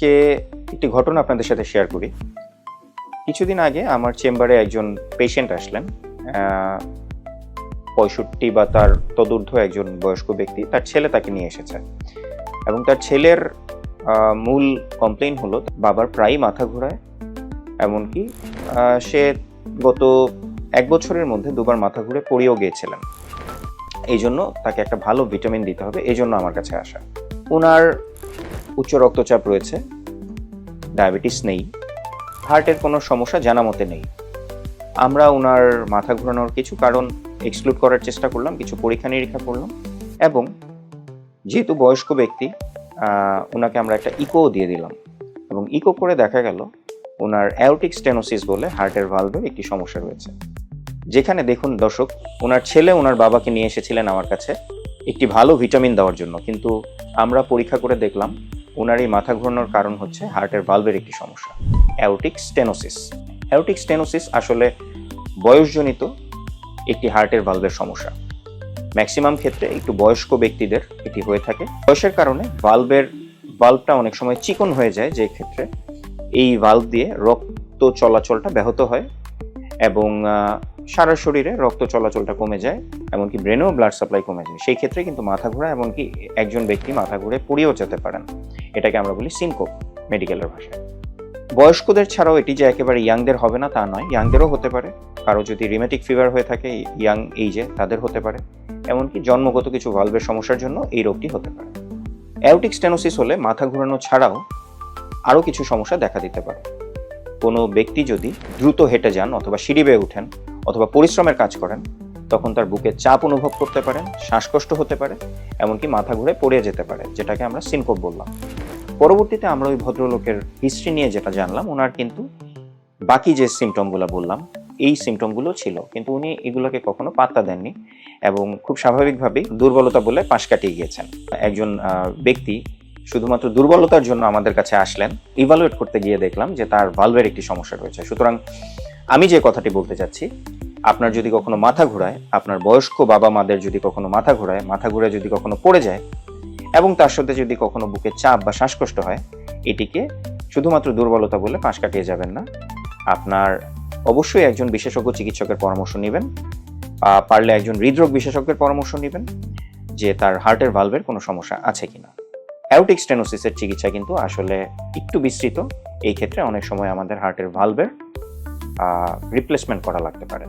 আজকে একটি ঘটনা আপনাদের সাথে শেয়ার করি। কিছুদিন আগে আমার চেম্বারে একজন পেশেন্ট আসলেন। 65 বা তার তদূর্ধ্ব একজন বয়স্ক ব্যক্তি, তার ছেলে তাকে নিয়ে এসেছে এবং তার ছেলের মূল কমপ্লেইন হলো বাবার প্রায়ই মাথা ঘোরায়, এমনকি সে গত 1 বছরের মধ্যে 2 বার মাথা ঘুরে পড়েও গিয়েছিলেন। এই জন্য তাকে একটা ভালো ভিটামিন দিতে হবে, এই জন্য আমার কাছে আসা। ওনার উচ্চ রক্তচাপ রয়েছে, ডায়াবেটিস নেই, হার্টের কোনো সমস্যা জানা মতে নেই। আমরা ওনার মাথা ঘোরানোর কিছু কারণ এক্সক্লুড করার চেষ্টা করলাম, কিছু পরীক্ষা নিরীক্ষা করলাম এবং যেহেতু বয়স্ক ব্যক্তি ওনাকে আমরা একটা ইকো দিয়ে দিলাম এবং ইকো করে দেখা গেল ওনার অ্যাওরটিক স্টেনোসিস বলে হার্টের ভালভের একটি সমস্যা রয়েছে। যেখানে দেখুন দর্শক, ওনার ছেলে ওনার বাবাকে নিয়ে এসেছিলেন আমার কাছে একটি ভালো ভিটামিন দেওয়ার জন্য, কিন্তু আমরা পরীক্ষা করে দেখলাম ওনার এই মাথা ঘোরানোর কারণ হচ্ছে হার্টের ভালভের একটি সমস্যা, অ্যাওরটিক স্টেনোসিস। অ্যাওরটিক স্টেনোসিস আসলে বয়সজনিত একটি হার্টের ভালভের সমস্যা। ম্যাক্সিমাম ক্ষেত্রে একটু বয়স্ক ব্যক্তিদের এটি হয়ে থাকে। বয়সের কারণে ভালভটা অনেক সময় চিকন হয়ে যায়, যে ক্ষেত্রে এই ভালভ দিয়ে রক্ত চলাচলটা ব্যাহত হয় এবং সারা শরীরে রক্ত চলাচলটা কমে যায়, এমনকি ব্রেনেও ব্লাড সাপ্লাই কমে যায়। সেই ক্ষেত্রে কিন্তু মাথা ঘোরা, এমনকি একজন ব্যক্তি মাথা ঘুরে পড়েও যেতে পারেন। এটাকে আমরা বলি সিনকোপ মেডিকেলের ভাষায়। বয়স্কদের ছাড়াও এটি যে একেবারে ইয়াংদের হবে না তা নয়, ইয়াংদেরও হতে পারে। কারো যদি রিমেটিক ফিভার হয়ে থাকে ইয়াং এইজে, তাদের হতে পারে। এমনকি জন্মগত কিছু ভালভের সমস্যার জন্য এই রোগটি হতে পারে। অ্যাওরটিক স্টেনোসিস হলে মাথা ঘোরানো ছাড়াও আরও কিছু সমস্যা দেখা দিতে পারে। কোনো ব্যক্তি যদি দ্রুত হেঁটে যান অথবা সিঁড়ি বেয়ে ওঠেন অথবা পরিশ্রমের কাজ করেন, তখন তার বুকে চাপ অনুভব করতে পারেন, শ্বাসকষ্ট হতে পারে, এমনকি মাথা ঘুরে পড়ে যেতে পারে, যেটাকে আমরা সিনকোপ বললাম। পরবর্তীতে আমরা ওই ভদ্রলোকের হিস্ট্রি নিয়ে যেটা জানলাম, ওনার কিন্তু বাকি যে সিমটমগুলো বললাম এই সিমটমগুলো ছিল, কিন্তু উনি এগুলোকে কখনো পাত্তা দেননি এবং খুব স্বাভাবিকভাবেই দুর্বলতা বলে পাশ কাটিয়ে গিয়েছেন। একজন ব্যক্তি শুধুমাত্র দুর্বলতার জন্য আমাদের কাছে আসলেন, ইভালুয়েট করতে গিয়ে দেখলাম যে তার ভালভের একটি সমস্যা রয়েছে। সুতরাং আমি যে কথাটি বলতে চাচ্ছি, আপনার যদি কখনো মাথা ঘোরায়, আপনার বয়স্ক বাবা মাদের যদি কখনো মাথা ঘোরায়, মাথা ঘুরে যদি কখনো পড়ে যায় এবং তার সাথে যদি কখনো বুকে চাপ বা শ্বাসকষ্ট হয়, এটিকে শুধুমাত্র দুর্বলতা বলে পাশ কাটিয়ে যাবেন না। আপনার অবশ্যই একজন বিশেষজ্ঞ চিকিৎসকের পরামর্শ নেবেন, পারলে একজন হৃদরোগ বিশেষজ্ঞের পরামর্শ নেবেন যে তার হার্টের ভালভের কোনো সমস্যা আছে কিনা। অ্যাওরটিক স্টেনোসিসের চিকিৎসা কিন্তু আসলে একটু বিস্তৃত। এই ক্ষেত্রে অনেক সময় আমাদের হার্টের ভালভের রিপ্লেসমেন্ট করা লাগতে পারে।